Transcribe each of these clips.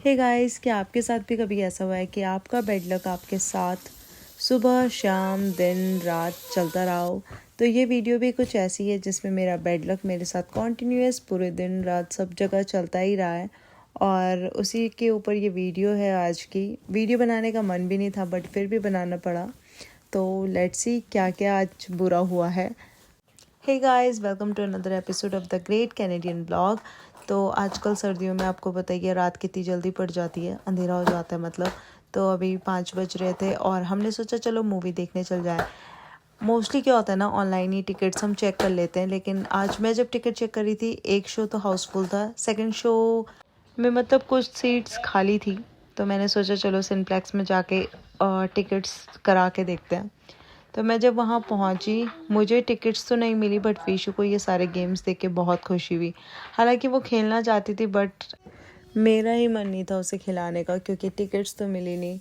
Hey guys, क्या आपके साथ भी कभी ऐसा हुआ है कि आपका बेड लक आपके साथ सुबह शाम दिन रात चलता रहा हो? तो ये वीडियो भी कुछ ऐसी है जिसमें मेरा बेड लक मेरे साथ कॉन्टीन्यूअस पूरे दिन रात सब जगह चलता ही रहा है और उसी के ऊपर ये वीडियो है। आज की वीडियो बनाने का मन भी नहीं था बट फिर भी बनाना पड़ा। तो लेट्स सी क्या क्या आज बुरा हुआ है। Hey guys, welcome to another episode of the great Canadian blog. तो आजकल सर्दियों में आपको बताइए रात कितनी जल्दी पड़ जाती है, अंधेरा हो जाता है मतलब। तो अभी 5 बज रहे थे और हमने सोचा चलो मूवी देखने चल जाए। मोस्टली क्या होता है ना, ऑनलाइन ही टिकट्स हम चेक कर लेते हैं, लेकिन आज मैं जब टिकट चेक करी थी एक शो तो हाउसफुल था, सेकंड शो में मतलब कुछ सीट्स खाली थी। तो मैंने सोचा चलो सिनप्लेक्स में जाके टिकट्स करा के देखते हैं। तो मैं जब वहाँ पहुँची मुझे टिकट्स तो नहीं मिली बट वीशु को ये सारे गेम्स देख के बहुत खुशी हुई। हालांकि वो खेलना चाहती थी बट मेरा ही मन नहीं था उसे खिलाने का क्योंकि टिकट्स तो मिली नहीं।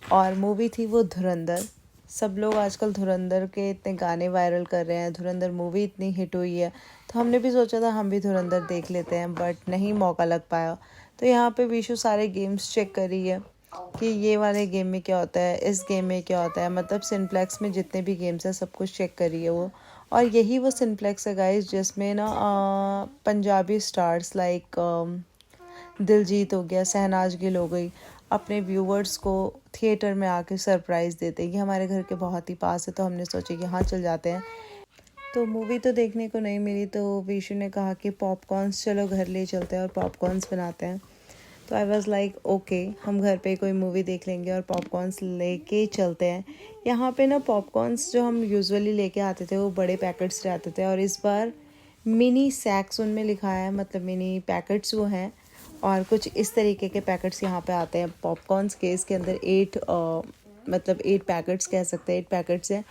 और मूवी थी वो धुरंधर। सब लोग आजकल धुरंधर के इतने गाने वायरल कर रहे हैं, धुरंधर मूवी इतनी हिट हुई है, तो हमने भी सोचा था हम भी धुरंधर देख लेते हैं बट नहीं मौका लग पाया। तो यहाँ पे विशु सारे गेम्स चेक कर रही है कि ये वाले गेम में क्या होता है, इस गेम में क्या होता है, मतलब सिनप्लेक्स में जितने भी गेम्स हैं सब कुछ चेक कर रही है वो। और यही वो सिनप्लेक्स है गाइस जिसमें ना पंजाबी स्टार्स लाइक दिलजीत हो गया, शहनाज गिल हो गई, अपने व्यूवर्स को थिएटर में आके सरप्राइज़ देते हैं। ये हमारे घर के बहुत ही पास है तो हमने सोचा कि हाँ चल जाते हैं। तो मूवी तो देखने को नहीं मिली तो विशु ने कहा कि पॉपकॉर्न्स चलो घर ले चलते हैं और पॉपकॉर्न्स बनाते हैं। तो आई वॉज लाइक ओके, हम घर पे कोई मूवी देख लेंगे और पॉपकॉर्न्स लेके चलते हैं। यहाँ पे ना पॉपकॉर्न्स जो हम यूजुअली लेके आते थे वो बड़े पैकेट्स रहते थे और इस बार मिनी सैक्स उनमें लिखा है, मतलब मिनी पैकेट्स वो हैं। और कुछ इस तरीके के पैकेट्स यहाँ पे आते हैं पॉपकॉर्न्स के। इसके अंदर 8 पैकेट्स कह सकते हैं, 8 पैकेट्स हैं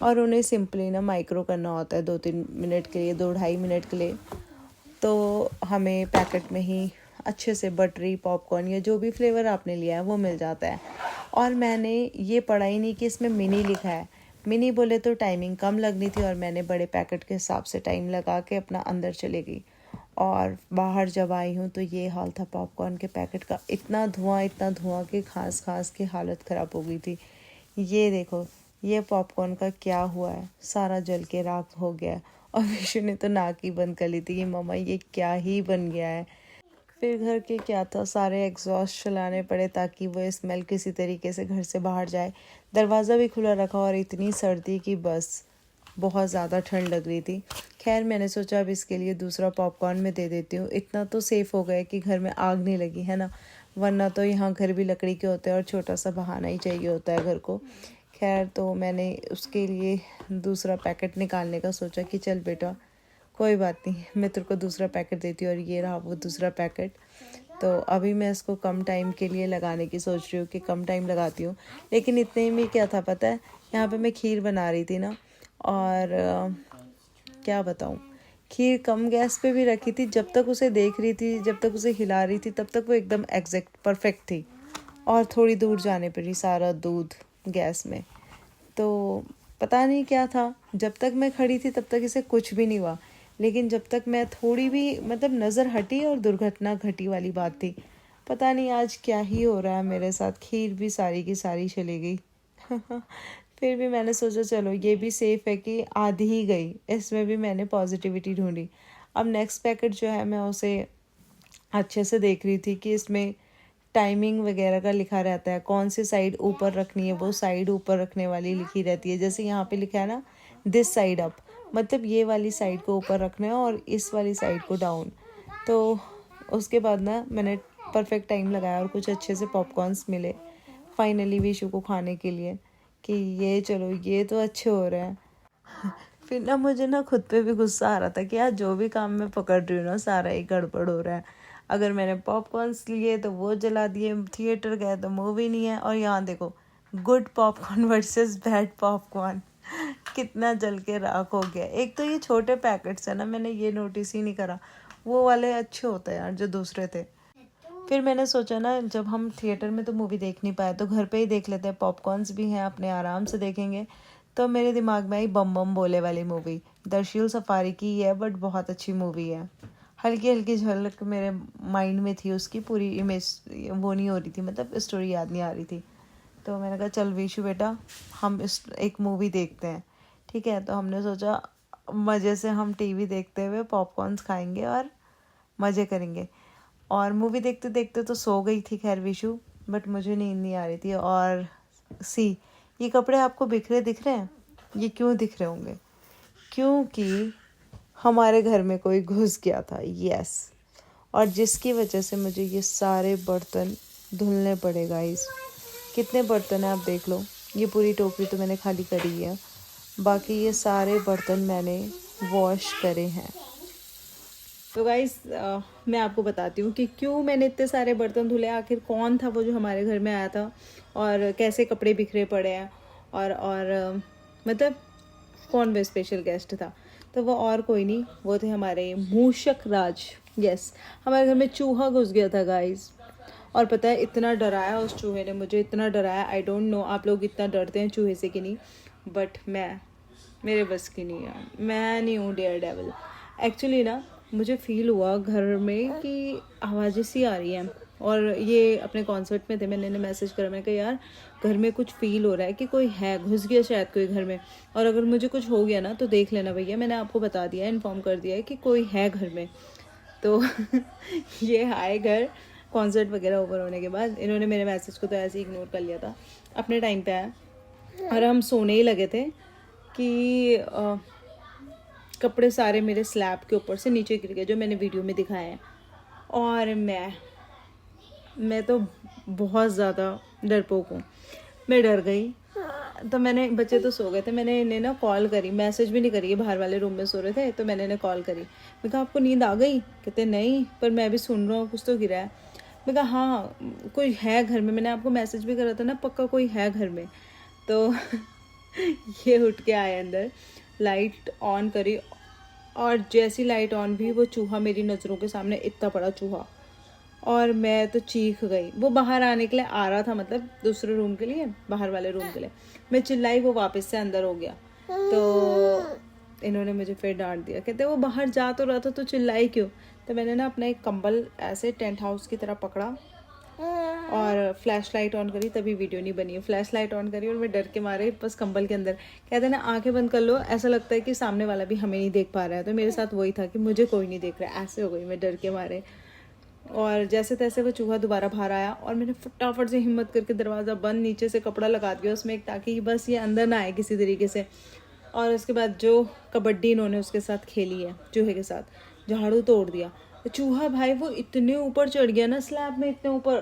और उन्हें सिंपली ना माइक्रो करना होता है 2-3 मिनट के लिए, 2-2.5 मिनट के लिए। तो हमें पैकेट में ही अच्छे से बटरी पॉपकॉर्न या जो भी फ्लेवर आपने लिया है वो मिल जाता है। और मैंने ये पढ़ा ही नहीं कि इसमें मिनी लिखा है। मिनी बोले तो टाइमिंग कम लगनी थी और मैंने बड़े पैकेट के हिसाब से टाइम लगा के अपना अंदर चले गई। और बाहर जब आई हूँ तो ये हाल था पॉपकॉर्न के पैकेट का, इतना धुआं कि खांस खांस की हालत ख़राब हो गई थी। ये देखो, ये पॉपकॉर्न का क्या हुआ है, सारा जल के राख हो गया है। और विशु ने तो नाक ही बंद कर ली थी कि मम्मा ये क्या ही बन गया है। फिर घर के क्या था, सारे एग्जॉस्ट चलाने पड़े ताकि वो स्मेल किसी तरीके से घर से बाहर जाए। दरवाज़ा भी खुला रखा और इतनी सर्दी की बस बहुत ज़्यादा ठंड लग रही थी। खैर मैंने सोचा अब इसके लिए दूसरा पॉपकॉर्न में दे देती हूँ, इतना तो सेफ़ हो गया कि घर में आग नहीं लगी है ना, वरना तो यहाँ घर भी लकड़ी के होते हैं और छोटा सा बहाना ही चाहिए होता है घर को। खैर तो मैंने उसके लिए दूसरा पैकेट निकालने का सोचा कि चल बेटा कोई बात नहीं, मैं तेरे को दूसरा पैकेट देती हूँ। और ये रहा वो दूसरा पैकेट। तो अभी मैं इसको कम टाइम के लिए लगाने की सोच रही हूँ कि कम टाइम लगाती हूँ। लेकिन इतने में क्या था पता है, यहाँ पे मैं खीर बना रही थी ना और क्या बताऊँ, खीर कम गैस पे भी रखी थी। जब तक उसे देख रही थी, जब तक उसे हिला रही थी तब तक वो एकदम एग्जैक्ट परफेक्ट थी। और थोड़ी दूर जाने पर ही सारा दूध गैस में। तो पता नहीं क्या था, जब तक मैं खड़ी थी तब तक इसे कुछ भी नहीं हुआ, लेकिन जब तक मैं थोड़ी भी मतलब नज़र हटी और दुर्घटना घटी वाली बात थी। पता नहीं आज क्या ही हो रहा है मेरे साथ, खीर भी सारी की सारी चली गई। फिर भी मैंने सोचा चलो ये भी सेफ़ है कि आधी ही गई, इसमें भी मैंने पॉजिटिविटी ढूंढी। अब नेक्स्ट पैकेट जो है मैं उसे अच्छे से देख रही थी कि इसमें टाइमिंग वगैरह का लिखा रहता है, कौन सी साइड ऊपर रखनी है वो साइड ऊपर रखने वाली लिखी रहती है। जैसे यहाँ पे लिखा है ना दिस साइड अप, मतलब ये वाली साइड को ऊपर रखना है और इस वाली साइड को डाउन। तो उसके बाद ना मैंने परफेक्ट टाइम लगाया और कुछ अच्छे से पॉपकॉर्न्स मिले फाइनली विशु को खाने के लिए कि ये चलो ये तो अच्छे हो रहे हैं। फिर ना मुझे ना खुद पे भी गुस्सा आ रहा था कि यार जो भी काम मैं पकड़ रही हूँ ना सारा ही गड़बड़ हो रहा है। अगर मैंने पॉपकॉर्न्स लिए तो वो जला दिए, थिएटर गए तो मूवी नहीं है, और यहाँ देखो good popcorn versus bad popcorn, कितना जल के राख हो गया। एक तो ये छोटे पैकेट्स है ना, मैंने ये नोटिस ही नहीं करा, वो वाले अच्छे होते हैं यार जो दूसरे थे। फिर मैंने सोचा ना जब हम थिएटर में तो मूवी देख नहीं पाए तो घर पे ही देख लेते हैं, पॉपकॉर्न्स भी हैं अपने आराम से देखेंगे। तो मेरे दिमाग में आई बम बम बोले वाली मूवी, दरशील सफारी की है बट बहुत अच्छी मूवी है। हल्की हल्की झलक मेरे माइंड में थी, उसकी पूरी इमेज वो नहीं हो रही थी, मतलब स्टोरी याद नहीं आ रही थी। तो मैंने कहा चल विशु बेटा हम इस एक मूवी देखते हैं, ठीक है। तो हमने सोचा मज़े से हम टीवी देखते हुए पॉपकॉर्न्स खाएंगे और मज़े करेंगे। और मूवी देखते देखते तो सो गई थी खैर विशु, बट मुझे नींद नहीं आ रही थी। और ये कपड़े आपको बिखरे दिख रहे हैं, ये क्यों दिख रहे होंगे? क्योंकि हमारे घर में कोई घुस गया था, यस। और जिसकी वजह से मुझे ये सारे बर्तन धुलने पड़े गाइस। कितने बर्तन हैं आप देख लो, ये पूरी टोकरी तो मैंने खाली करी है, बाकी ये सारे बर्तन मैंने वॉश करे हैं। तो गाइस मैं आपको बताती हूँ कि क्यों मैंने इतने सारे बर्तन धुले, आखिर कौन था वो जो हमारे घर में आया था और कैसे कपड़े बिखरे पड़े हैं, और मतलब कौन वो स्पेशल गेस्ट था। तो वो और कोई नहीं, वो थे हमारे मूषक राज। यस, हमारे घर में चूहा घुस गया था गाइस। और पता है इतना डराया उस चूहे ने मुझे, इतना डराया। आई डोंट नो आप लोग इतना डरते हैं चूहे से कि नहीं, बट मेरे बस की नहीं है, मैं नहीं हूँ डेयर डेविल। एक्चुअली ना मुझे फील हुआ घर में कि आवाज़ें सी आ रही हैं, और ये अपने कॉन्सर्ट में थे, मैंने मैसेज करा, मैंने कहा यार घर में कुछ फील हो रहा है कि कोई है, घुस गया शायद कोई घर में, और अगर मुझे कुछ हो गया ना तो देख लेना भैया। मैंने आपको बता दिया, इन्फॉर्म कर दिया है कि कोई है घर में। तो ये आए घर कॉन्सर्ट वगैरह ओवर होने के बाद, इन्होंने मेरे मैसेज को तो ऐसे ही इग्नोर कर लिया था, अपने टाइम पे आया। और हम सोने ही लगे थे कि कपड़े सारे मेरे स्लैब के ऊपर से नीचे गिर गए, जो मैंने वीडियो में दिखाया है। और मैं तो बहुत ज़्यादा डरपोक हूँ, मैं डर गई। तो मैंने, बच्चे तो सो गए थे, मैंने इन्हें ना कॉल करी, मैसेज भी नहीं करी, ये बाहर वाले रूम में सो रहे थे। तो मैंने इन्हें कॉल करी, मैं कहा आपको नींद आ गई? कहते नहीं, पर मैं भी सुन रहा हूँ कुछ तो गिरा है। मैं कहा हाँ कोई है घर में, मैंने आपको मैसेज भी करा था ना, पक्का कोई है घर में। तो ये उठ के आए अंदर, लाइट ऑन करी, और जैसी लाइट ऑन भी वो चूहा मेरी नज़रों के सामने, इतना बड़ा चूहा, और मैं तो चीख गई। वो बाहर आने के लिए आ रहा था, मतलब दूसरे रूम के लिए, बाहर वाले रूम के लिए। मैं चिल्लाई, वो वापस से अंदर हो गया। तो इन्होंने मुझे फिर डांट दिया, कहते वो बाहर जा तो रहा था तो चिल्लाई क्यों? तो मैंने ना अपना एक कंबल ऐसे टेंट हाउस की तरह पकड़ा और फ्लैश लाइट ऑन करी, तभी वीडियो नहीं बनी है। फ्लैश लाइट ऑन करी और मैं डर के मारे बस कंबल के अंदर, कहते ना आंखें बंद कर लो, ऐसा लगता है कि सामने वाला भी हमें नहीं देख पा रहा है। तो मेरे साथ वही था कि मुझे कोई नहीं देख रहा है, ऐसे हो गई मैं डर के मारे। और जैसे तैसे वो चूहा दोबारा बाहर आया, और मैंने फटाफट से हिम्मत करके दरवाज़ा बंद, नीचे से कपड़ा लगा दिया उसमें एक, ताकि बस ये अंदर ना आए किसी तरीके से। और उसके बाद जो कबड्डी इन्होंने उसके साथ खेली है, चूहे के साथ, झाड़ू तोड़ दिया। तो चूहा भाई वो इतने ऊपर चढ़ गया ना स्लैब में, इतने ऊपर,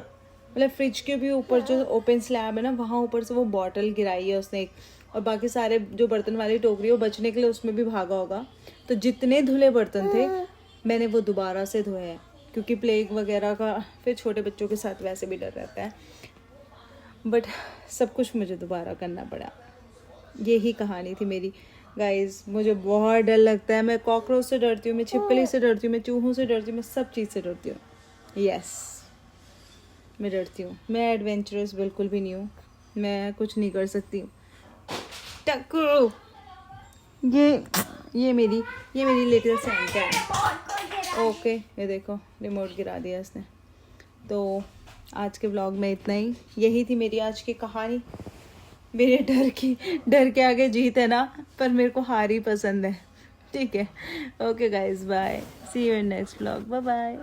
मतलब फ्रिज के भी ऊपर जो ओपन स्लैब है ना, वहाँ ऊपर से वो बॉटल गिराई है उसने, और बाकी सारे जो बर्तन वाली टोकरी है वो बचने के लिए उसमें भी भागा होगा। तो जितने धुले बर्तन थे मैंने वो दोबारा से धोए हैं, क्योंकि प्लेग वगैरह का फिर छोटे बच्चों के साथ वैसे भी डर रहता है। बट सब कुछ मुझे दोबारा करना पड़ा। यही कहानी थी मेरी गाइस। मुझे बहुत डर लगता है, मैं कॉकरोच से डरती हूँ, मैं छिपकली से डरती हूँ, मैं चूहों से डरती हूँ, मैं सब चीज़ से डरती हूँ। यस, मैं डरती हूँ, मैं एडवेंचरस बिल्कुल भी नहीं हूँ, मैं कुछ नहीं कर सकती हूँ। टक्कू, ये मेरी लिटिल सेंटा है। ओके, ये देखो रिमोट गिरा दिया इसने। तो आज के व्लॉग में इतना ही, यही थी मेरी आज की कहानी। मेरे डर के आगे जीत है ना, पर मेरे को हार ही पसंद है। ठीक है, okay guys, bye, see you in next vlog, bye bye.